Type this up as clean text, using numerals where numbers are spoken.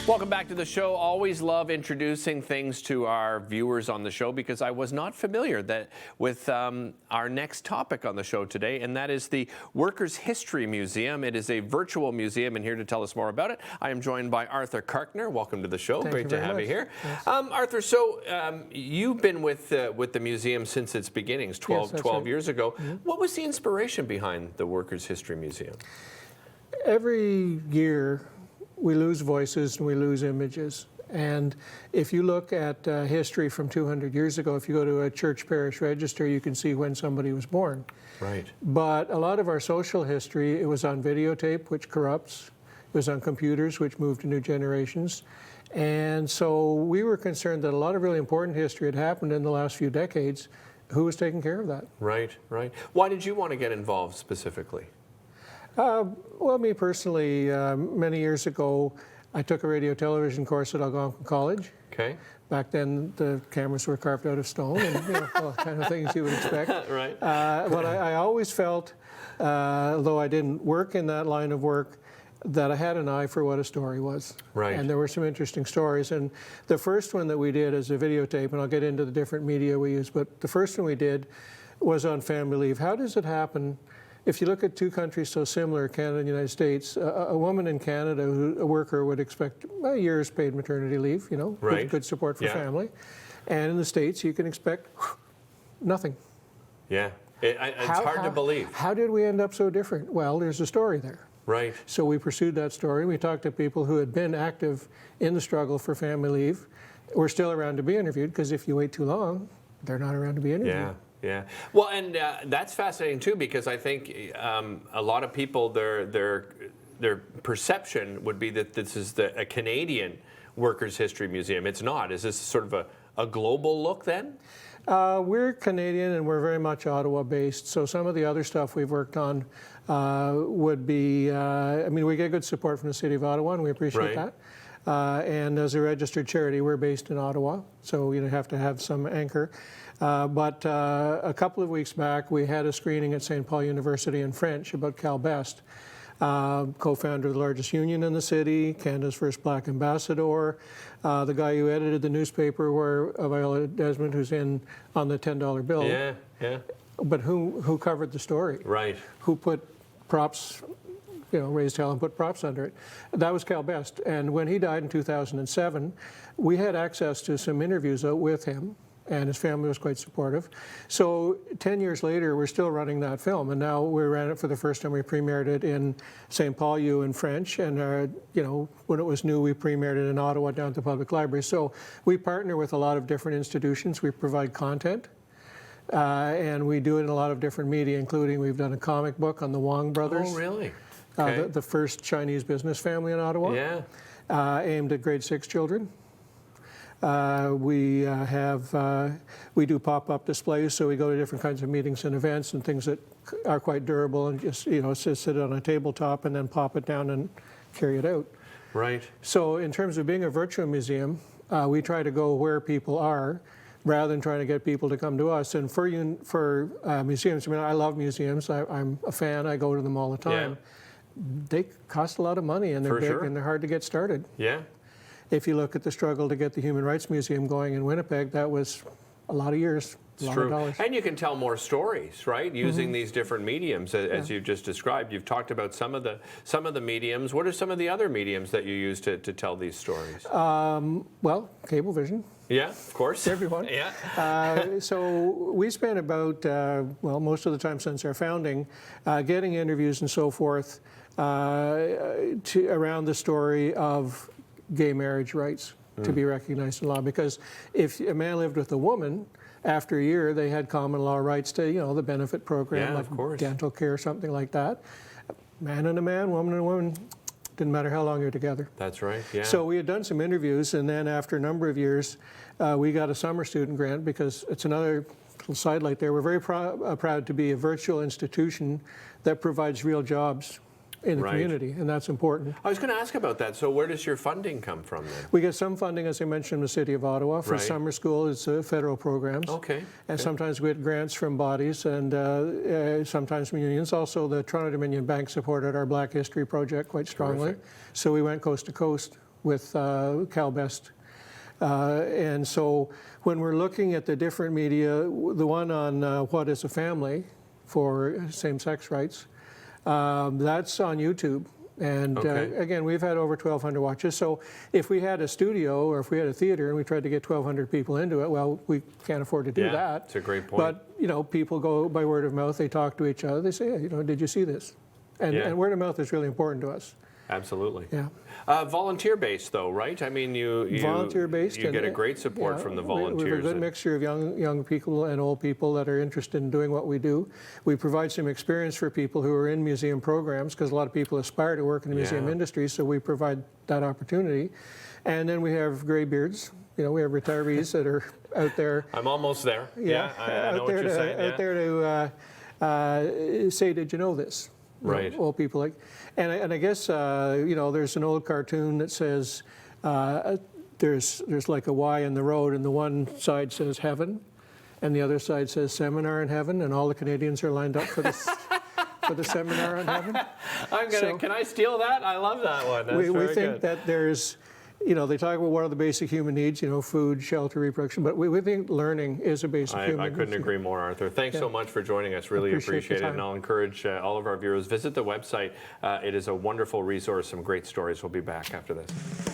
Welcome back to the show. Always love introducing things to our viewers on the show because I was not familiar with our next topic on the show today, and that is the Workers' History Museum. It is a virtual museum, and here to tell us more about it, I am joined by Arthur Carkner. Welcome to the show. Great to have you here. Yes. Arthur, so you've been with the museum since its beginnings, 12 right. years ago. Mm-hmm. What was the inspiration behind the Workers' History Museum? Every year, we lose voices and we lose images. And if you look at history from 200 years ago, if you go to a church parish register, you can see when somebody was born. Right. But a lot of our social history, it was on videotape, which corrupts. It was on computers, which moved to new generations. And so we were concerned that a lot of really important history had happened in the last few decades. Who was taking care of that? Right, right. Why did you want to get involved specifically? Well, me personally, many years ago, I took a radio television course at Algonquin College. Okay. Back then, the cameras were carved out of stone, and all kind of things you would expect. Right. But I always felt, though I didn't work in that line of work, that I had an eye for what a story was. Right. And there were some interesting stories. And the first one that we did as a videotape, and I'll get into the different media we use, but the first one we did was on family leave. How does it happen? If you look at two countries so similar, Canada and the United States, a woman in Canada, a worker, would expect a year's paid maternity leave, right. good support for family. And in the States, you can expect nothing. Yeah, it's hard to believe. How did we end up so different? Well, there's a story there. Right. So we pursued that story. We talked to people who had been active in the struggle for family leave. We're still around to be interviewed, because if you wait too long, they're not around to be interviewed. Yeah. Yeah, well, and that's fascinating too, because I think a lot of people, their perception would be that this is a Canadian Workers' History Museum. It's not. Is this sort of a global look then? We're Canadian, and we're very much Ottawa-based. So some of the other stuff we've worked on would be, I mean, we get good support from the City of Ottawa, and we appreciate that. And as a registered charity, we're based in Ottawa, so you have to have some anchor. But a couple of weeks back, we had a screening at St. Paul University in French about Cal Best, co-founder of the largest union in the city, Canada's first black ambassador, the guy who edited the newspaper where Viola Desmond, who's on the $10 bill. Yeah, yeah. But who covered the story? Right. Who put props, raised hell and put props under it? That was Cal Best. And when he died in 2007, we had access to some interviews with him, and his family was quite supportive. So 10 years later, we're still running that film, and now we ran it for the first time. We premiered it in St. Paul U in French, and when it was new, we premiered it in Ottawa down at the Public Library. So we partner with a lot of different institutions. We provide content, and we do it in a lot of different media, including we've done a comic book on the Wong brothers. Oh, really? Okay. The first Chinese business family in Ottawa. Yeah. Aimed at grade 6 children. We do pop-up displays, so we go to different kinds of meetings and events and things that are quite durable, and just sit it on a tabletop and then pop it down and carry it out. Right. So in terms of being a virtual museum, we try to go where people are, rather than trying to get people to come to us. And for museums, I mean, I love museums. I'm a fan. I go to them all the time. Yeah. They cost a lot of money, and they're big, and they're hard to get started. Yeah. If you look at the struggle to get the Human Rights Museum going in Winnipeg, that was a lot of years, a lot of dollars. And you can tell more stories, right? Using these different mediums, as you've just described. You've talked about some of the mediums. What are some of the other mediums that you use to tell these stories? Well, Cablevision. Yeah, of course. Everyone. Yeah. So we spent about, most of the time since our founding, getting interviews and so forth around the story of gay marriage rights to be recognized in law. Because if a man lived with a woman, after a year they had common law rights to, the benefit program, like dental care, something like that. Man and a man, woman and a woman, didn't matter how long you're together. That's right, yeah. So we had done some interviews, and then after a number of years, we got a summer student grant, because it's another little sidelight there. We're very proud to be a virtual institution that provides real jobs in the community, and that's important. I was going to ask about that. So where does your funding come from then? We get some funding, as I mentioned, from the City of Ottawa. For summer school, it's federal programs. Okay. And sometimes we get grants from bodies, and sometimes from unions. Also, the Toronto Dominion Bank supported our Black History Project quite strongly. Terrific. So we went coast to coast with CalBest. And so when we're looking at the different media, the one on what is a family for same-sex rights, that's on YouTube. And again, we've had over 1,200 watches. So if we had a studio or if we had a theater and we tried to get 1,200 people into it, well, we can't afford to do that. That's a great point. But, you know, people go by word of mouth. They talk to each other. They say, hey, you know, did you see this? And word of mouth is really important to us. Absolutely. Yeah. Volunteer-based, though, right? I mean, you volunteer-based. You get a great support from the volunteers. We have a good mixture of young people and old people that are interested in doing what we do. We provide some experience for people who are in museum programs, because a lot of people aspire to work in the museum industry, so we provide that opportunity. And then we have graybeards. You know, we have retirees that are out there. I'm almost there. Yeah, I know what you're saying. Out there to say, did you know this? Right. Old people like, and I guess you know, there's an old cartoon that says there's like a Y in the road, and the one side says heaven, and the other side says seminar in heaven, and all the Canadians are lined up for this for the seminar in heaven. Can I steal that? I love that one. That's we think good. that there's. You know, they talk about what are the basic human needs, you know, food, shelter, reproduction, but we think learning is a basic human need. I couldn't agree more, Arthur. Thanks so much for joining us. Really appreciate it. And I'll encourage all of our viewers, visit the website. It is a wonderful resource, some great stories. We'll be back after this.